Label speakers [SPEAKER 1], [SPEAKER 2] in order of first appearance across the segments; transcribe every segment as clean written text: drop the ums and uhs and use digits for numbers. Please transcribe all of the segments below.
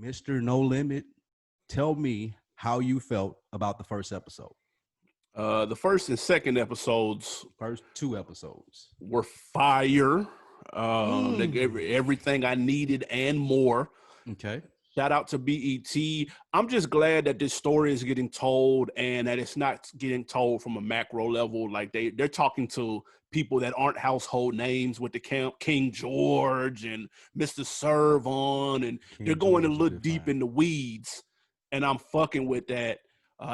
[SPEAKER 1] Mr. No Limit, tell me how you felt about the first episode.
[SPEAKER 2] The first and second episodes,
[SPEAKER 1] First 2 episodes
[SPEAKER 2] were fire. They gave everything I needed and more.
[SPEAKER 1] Okay.
[SPEAKER 2] Shout out to BET. I'm just glad that this story is getting told and that it's not getting told from a macro level. Like they're talking to people that aren't household names with the King George and Mr. Servon, and they're going a little deep in the weeds. And I'm fucking with that.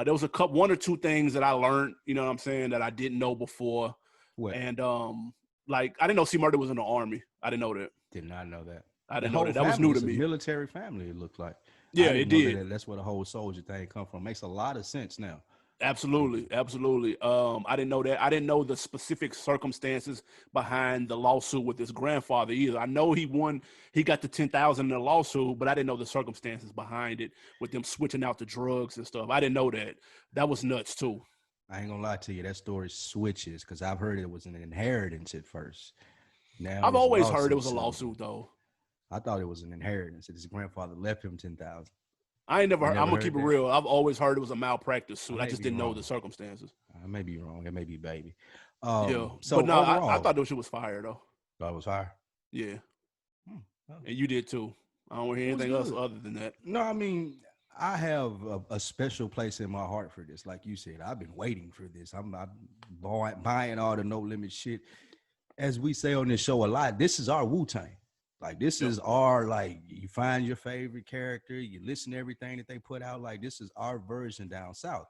[SPEAKER 2] There was one or two things that I learned, you know what I'm saying, that I didn't know before.
[SPEAKER 1] What?
[SPEAKER 2] And like I didn't know C. Murder was in the Army. I didn't know that.
[SPEAKER 1] Did not know that.
[SPEAKER 2] I didn't know that. That was new to me.
[SPEAKER 1] Military family, it looked like.
[SPEAKER 2] Yeah, it did.
[SPEAKER 1] That's where the whole soldier thing come from. Makes a lot of sense now.
[SPEAKER 2] Absolutely. I didn't know that. I didn't know the specific circumstances behind the lawsuit with his grandfather either. I know he got the $10,000 in the lawsuit, but I didn't know the circumstances behind it with them switching out the drugs and stuff. I didn't know that. That was nuts too.
[SPEAKER 1] I ain't gonna lie to you, that story switches because I've heard it was an inheritance at first. Now
[SPEAKER 2] I've always heard it was a lawsuit though.
[SPEAKER 1] I thought it was an inheritance that his grandfather left him $10,000.
[SPEAKER 2] I ain't never heard, I'm gonna keep it real. I've always heard it was a malpractice suit. I just didn't know the circumstances.
[SPEAKER 1] I may be wrong. It may be baby.
[SPEAKER 2] Yeah. So but no, I thought that shit was fire though.
[SPEAKER 1] Thought it was fire?
[SPEAKER 2] Yeah. And you did too. I don't hear anything else other than that.
[SPEAKER 1] No, I mean, I have a special place in my heart for this. Like you said, I've been waiting for this. I'm buying all the No Limit shit. As we say on this show a lot, this is our Wu-Tang. Like, this is our, like, you find your favorite character, you listen to everything that they put out. Like, this is our version down south.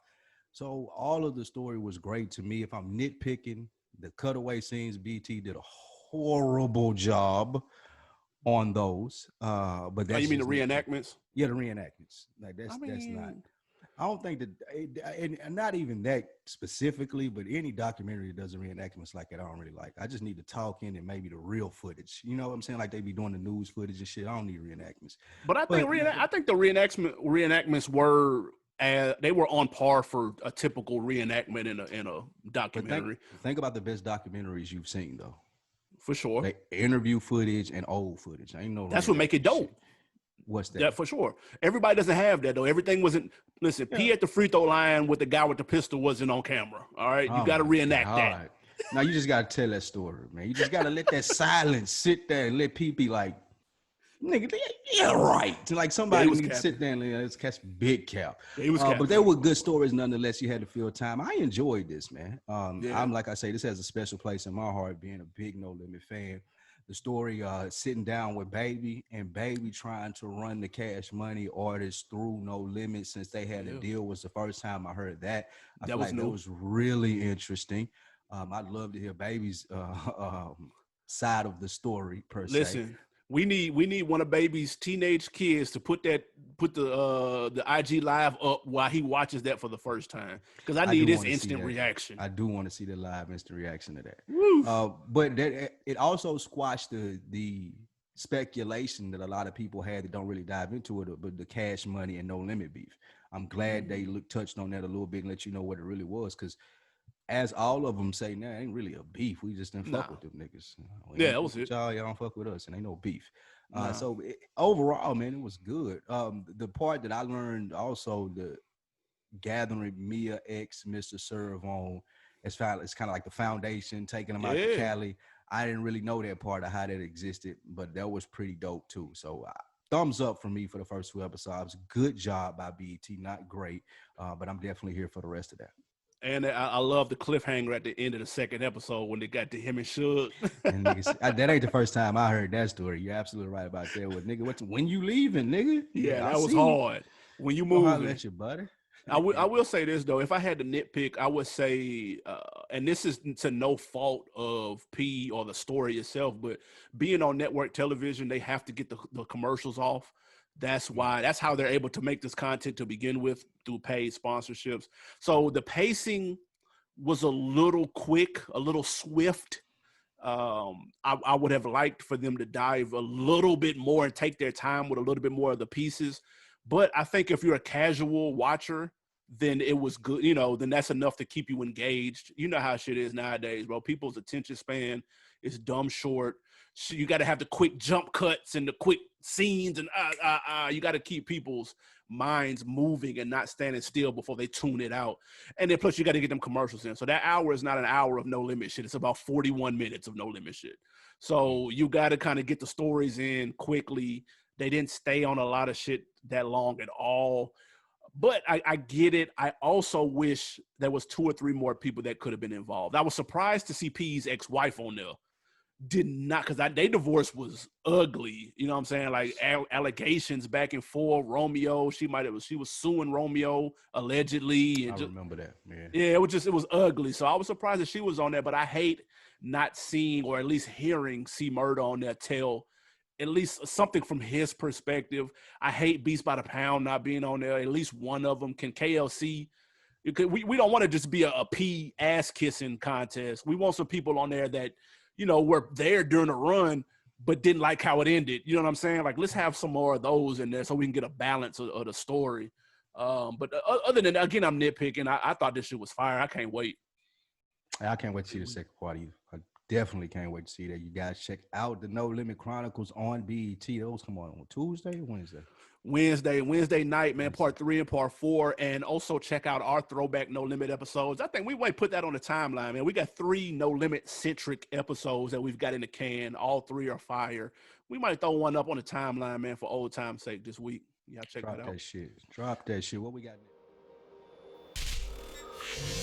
[SPEAKER 1] So all of the story was great to me. If I'm nitpicking, the cutaway scenes, BT did a horrible job on those. But that's
[SPEAKER 2] you mean the reenactments?
[SPEAKER 1] Yeah, the reenactments. Like, that's not. I don't think that, and not even that specifically, but any documentary that does a reenactments like that, I don't really like. I just need the talking and maybe the real footage. You know what I'm saying? Like they be doing the news footage and shit. I don't need reenactments.
[SPEAKER 2] But I think the reenactments were they were on par for a typical reenactment in a documentary.
[SPEAKER 1] Think about the best documentaries you've seen though.
[SPEAKER 2] For sure.
[SPEAKER 1] They interview footage and old footage. I ain't know
[SPEAKER 2] that's what make it dope.
[SPEAKER 1] Shit. What's that?
[SPEAKER 2] Yeah, for sure. Everybody doesn't have that though. Everything wasn't. Listen, P at the free throw line with the guy with the pistol wasn't on camera. All right, you got to reenact that. Right.
[SPEAKER 1] Now you just got to tell that story, man. You just got to let that silence sit there and let people be like, nigga, yeah, right. Like somebody need to sit there and let's catch big cap. But they were good stories nonetheless. You had to fill time. I enjoyed this, man. I'm like I say, this has a special place in my heart. Being a big No Limit fan. The story sitting down with Baby and Baby trying to run the Cash Money artists through No Limit since they had a deal was the first time I heard that. That was really interesting. I'd love to hear Baby's side of the story per se.
[SPEAKER 2] Listen, we need one of Baby's teenage kids to put the IG live up while he watches that for the first time because I need his instant reaction.
[SPEAKER 1] I do want to see the live instant reaction to that. But it also squashed the speculation that a lot of people had that don't really dive into it, but the Cash Money and No Limit beef. I'm glad they touched on that a little bit and let you know what it really was because as all of them say, nah, it ain't really a beef. We just didn't fuck with them niggas.
[SPEAKER 2] That was it.
[SPEAKER 1] Y'all don't fuck with us and ain't no beef. So overall, man, it was good. The part that I learned also, the gathering Mia X, Mr. Servon, it's kind of like the foundation, taking them out to Cali. I didn't really know that part of how that existed, but that was pretty dope too. So thumbs up for me for the first 2 episodes. Good job by BET. Not great, but I'm definitely here for the rest of that.
[SPEAKER 2] And I love the cliffhanger at the end of the second episode when they got to him and Suge.
[SPEAKER 1] And niggas, that ain't the first time I heard that story. You're absolutely right about that. With nigga, when you leaving, nigga?
[SPEAKER 2] Yeah, that was hard. When you moving.
[SPEAKER 1] Let your butter.
[SPEAKER 2] I will say this though. If I had to nitpick, I would say, and this is to no fault of P or the story itself, but being on network television, they have to get the commercials off. That's how they're able to make this content to begin with through paid sponsorships. So the pacing was a little quick, a little swift. I would have liked for them to dive a little bit more and take their time with a little bit more of the pieces. But I think if you're a casual watcher, then it was good. You know, then that's enough to keep you engaged. You know how shit is nowadays, bro. People's attention span is dumb short. So you got to have the quick jump cuts and the quick scenes and you got to keep people's minds moving and not standing still before they tune it out. And then plus you got to get them commercials in. So that hour is not an hour of No Limit shit. It's about 41 minutes of No Limit shit. So you got to kind of get the stories in quickly. They didn't stay on a lot of shit that long at all. But I get it. I also wish there was 2 or 3 more people that could have been involved. I was surprised to see P's ex-wife on there. Did not, because their divorce was ugly. You know what I'm saying? Like allegations back and forth. Romeo, she was suing Romeo allegedly. And
[SPEAKER 1] I remember that, man.
[SPEAKER 2] Yeah, it was ugly. So I was surprised that she was on there, but I hate not seeing or at least hearing C Murder on there tell at least something from his perspective. I hate Beast by the Pound not being on there. At least one of them. Can KLC? We don't want to just be a P ass kissing contest. We want some people on there that, you know, were there during the run, but didn't like how it ended. You know what I'm saying? Like, let's have some more of those in there so we can get a balance of the story. But other than that, again, I'm nitpicking. I thought this shit was fire. I can't wait.
[SPEAKER 1] I can't wait to see the second part of you. I definitely can't wait to see that. You guys check out the No Limit Chronicles on BET. Those come on Tuesday or Wednesday?
[SPEAKER 2] Wednesday night, man, part 3 and part 4. And also check out our throwback No Limit episodes. I think we might put that on the timeline, man. We got 3 No Limit centric episodes that we've got in the can. All 3 are fire. We might throw one up on the timeline, man, for old time's sake this week. Yeah, check that out.
[SPEAKER 1] Drop that shit. What we got next?